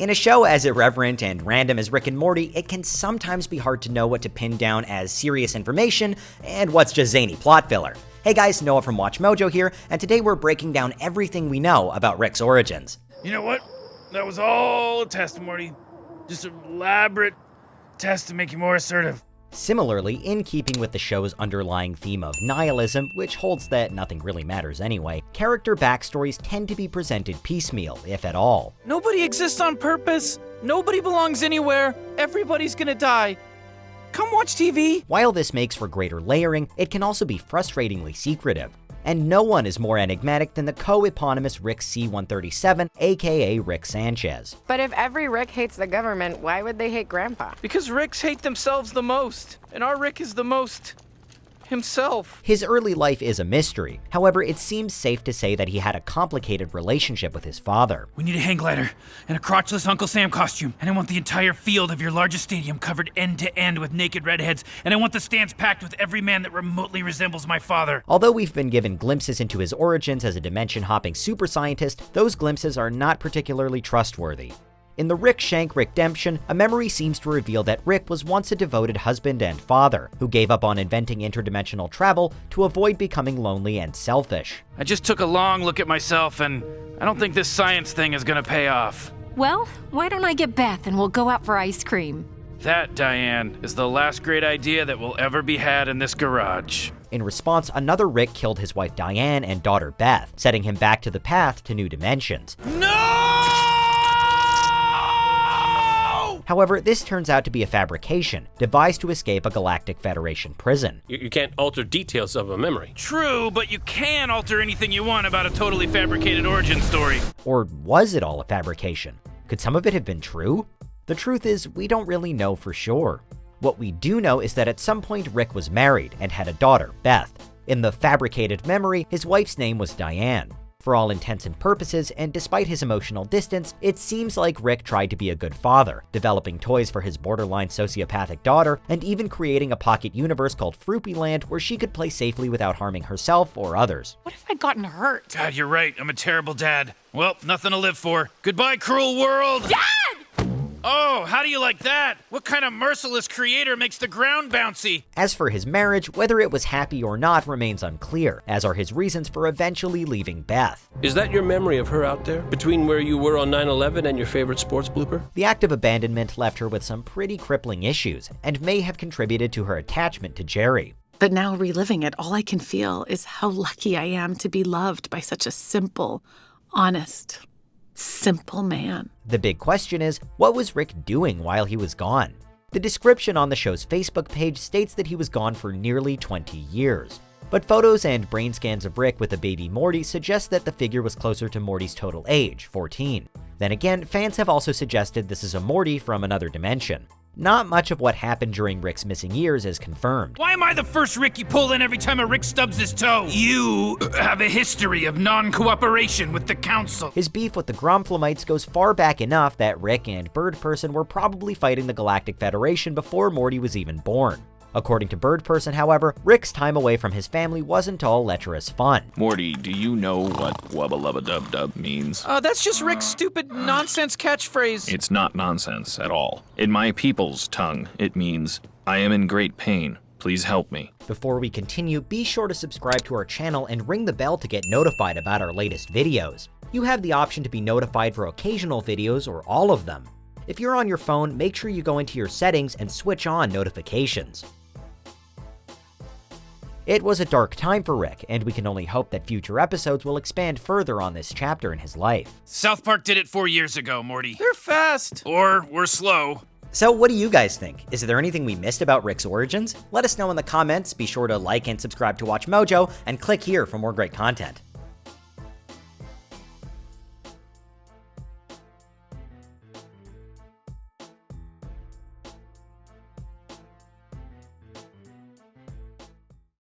In a show as irreverent and random as Rick and Morty, it can sometimes be hard to know what to pin down as serious information and what's just zany plot filler. Hey guys, Noah from WatchMojo here, and today we're breaking down everything we know about Rick's origins. You know what? That was all a test, Morty. Just an elaborate test to make you more assertive. Similarly, in keeping with the show's underlying theme of nihilism, which holds that nothing really matters anyway, character backstories tend to be presented piecemeal, if at all. Nobody exists on purpose. Nobody belongs anywhere. Everybody's gonna die. Come watch TV. While this makes for greater layering, it can also be frustratingly secretive. And no one is more enigmatic than the co-eponymous Rick C-137, aka Rick Sanchez. But if every Rick hates the government, why would they hate Grandpa? Because Ricks hate themselves the most, and our Rick is the most himself. His early life is a mystery. However, it seems safe to say that he had a complicated relationship with his father. We need a hang glider and a crotchless Uncle Sam costume, and I want the entire field of your largest stadium covered end to end with naked redheads, and I want the stands packed with every man that remotely resembles my father. Although we've been given glimpses into his origins as a dimension-hopping super scientist, those glimpses are not particularly trustworthy. In the Rick Shank Redemption, a memory seems to reveal that Rick was once a devoted husband and father, who gave up on inventing interdimensional travel to avoid becoming lonely and selfish. I just took a long look at myself, and I don't think this science thing is gonna pay off. Well, why don't I get Beth and we'll go out for ice cream? That, Diane, is the last great idea that will ever be had in this garage. In response, another Rick killed his wife Diane and daughter Beth, setting him back to the path to new dimensions. No! However, this turns out to be a fabrication, devised to escape a Galactic Federation prison. You can't alter details of a memory. True, but you can alter anything you want about a totally fabricated origin story. Or was it all a fabrication? Could some of it have been true? The truth is, we don't really know for sure. What we do know is that at some point Rick was married and had a daughter, Beth. In the fabricated memory, his wife's name was Diane. For all intents and purposes, and despite his emotional distance, it seems like Rick tried to be a good father, developing toys for his borderline sociopathic daughter, and even creating a pocket universe called Fruipyland where she could play safely without harming herself or others. What if I'd gotten hurt? God, you're right. I'm a terrible dad. Well, nothing to live for. Goodbye, cruel world! Dad! Oh, how do you like that? What kind of merciless creator makes the ground bouncy? As for his marriage, whether it was happy or not remains unclear, as are his reasons for eventually leaving Beth. Is that your memory of her out there? Between where you were on 9/11 and your favorite sports blooper? The act of abandonment left her with some pretty crippling issues, and may have contributed to her attachment to Jerry. But now reliving it, all I can feel is how lucky I am to be loved by such a simple, honest, simple man. The big question is, what was Rick doing while he was gone? The description on the show's Facebook page states that he was gone for nearly 20 years. But photos and brain scans of Rick with a baby Morty suggest that the figure was closer to Morty's total age, 14. Then again, fans have also suggested this is a Morty from another dimension. Not much of what happened during Rick's missing years is confirmed. Why am I the first Rick you pull in every time a Rick stubs his toe? You have a history of non-cooperation with the council. His beef with the Gromflamites goes far back enough that Rick and Bird Person were probably fighting the Galactic Federation before Morty was even born. According to Bird Person, however, Rick's time away from his family wasn't all lecherous fun. Morty, do you know what wubba lubba dub dub means? That's just Rick's stupid nonsense catchphrase. It's not nonsense at all. In my people's tongue, it means, I am in great pain. Please help me. Before we continue, be sure to subscribe to our channel and ring the bell to get notified about our latest videos. You have the option to be notified for occasional videos or all of them. If you're on your phone, make sure you go into your settings and switch on notifications. It was a dark time for Rick, and we can only hope that future episodes will expand further on this chapter in his life. South Park did it 4 years ago, Morty. They're fast. Or we're slow. So what do you guys think? Is there anything we missed about Rick's origins? Let us know in the comments. Be sure to like and subscribe to WatchMojo, and click here for more great content.